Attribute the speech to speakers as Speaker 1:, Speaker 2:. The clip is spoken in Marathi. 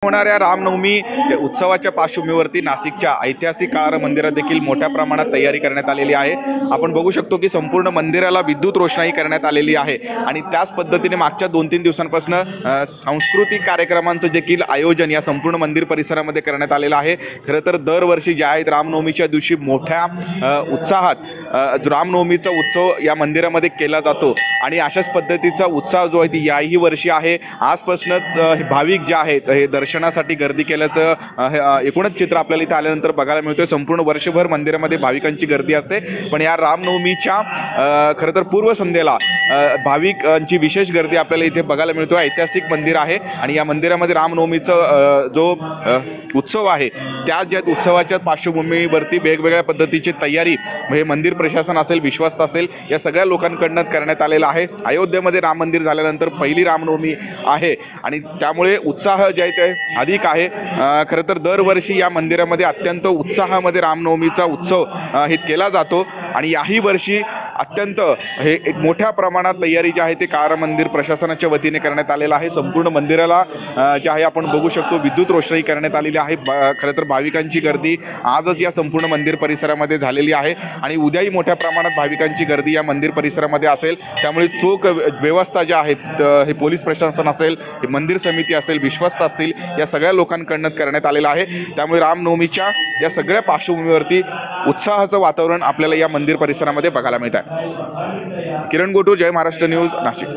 Speaker 1: होणाऱ्या रामनवमी उत्सवाच्या पार्श्वभूमीवरती नाशिकच्या ऐतिहासिक काळारा मंदिरात देखील मोठ्या प्रमाणात तयारी करण्यात आलेली आहे। आपण बघू शकतो की संपूर्ण मंदिराला विद्युत रोषणाई करण्यात आलेली आहे आणि त्याच पद्धतीने मागच्या 2-3 दिवसांपासून सांस्कृतिक कार्यक्रमांचं देखील आयोजन या संपूर्ण मंदिर परिसरामध्ये करण्यात आलेलं आहे। खरं तर दरवर्षी जे आहेत रामनवमीच्या दिवशी मोठ्या उत्साहात रामनवमीचा उत्सव या मंदिरामध्ये केला जातो आणि अशाच पद्धतीचा उत्साह जो आहे ती याही वर्षी आहे। आजपासूनच भाविक जे आहेत हे दर्शनासाठी गर्दी केल्याचं एकूणच चित्र आपल्याला इथे आल्यानंतर बघायला मिळतोय। संपूर्ण वर्षभर मंदिरामध्ये भाविकांची गर्दी असते, पण या रामनवमीच्या खरं तर पूर्वसंध्येला भाविकांची विशेष गर्दी आपल्याला इथे बघायला मिळतोय। ऐतिहासिक मंदिर आहे आणि या मंदिरामध्ये रामनवमीचा जो उत्सव आहे त्या ज्या उत्सवाच्या पार्श्वभूमीवरती वेगवेगळ्या पद्धतीची तयारी म्हणजे मंदिर प्रशासन असेल, विश्वास असेल, या सगळ्या लोकांकडून करण्यात आलेला आहे। अयोध्येमध्ये राम मंदिर झाल्यानंतर पहिली रामनवमी आहे आणि त्यामुळे उत्साह जे आहे ते अधिक आहे। खरं तर दरवर्षी या मंदिरामध्ये अत्यंत उत्साहामध्ये रामनवमीचा उत्सव हे केला जातो आणि याही वर्षी अत्यंत हे एक मोठ्या प्रमाणात तयारी जी आहे ते काळारा मंदिर प्रशासनाच्या वतीने करण्यात आलेला आहे। संपूर्ण मंदिराला जे आहे आपण बघू शकतो विद्युत रोषणाई करण्यात आलेली आहे। खरं तर भाविकांची गर्दी आजच या संपूर्ण मंदिर परिसरामध्ये झालेली आहे आणि उद्याही मोठ्या प्रमाणात भाविकांची गर्दी या मंदिर परिसरामध्ये असेल। त्यामुळे चोख व्यवस्था जी आहे हे पोलीस प्रशासन असेल, हे मंदिर समिती असेल, विश्वस्त असतील, या सगळ्या लोकांकडून करण्यात आलेलं आहे। त्यामुळे रामनवमीच्या या सगळ्या पार्श्वभूमीवरती उत्साहाचं वातावरण आपल्याला या मंदिर परिसरामध्ये बघायला मिळतं आहे। किरण गोटूर, जय महाराष्ट्र न्यूज, नाशिक।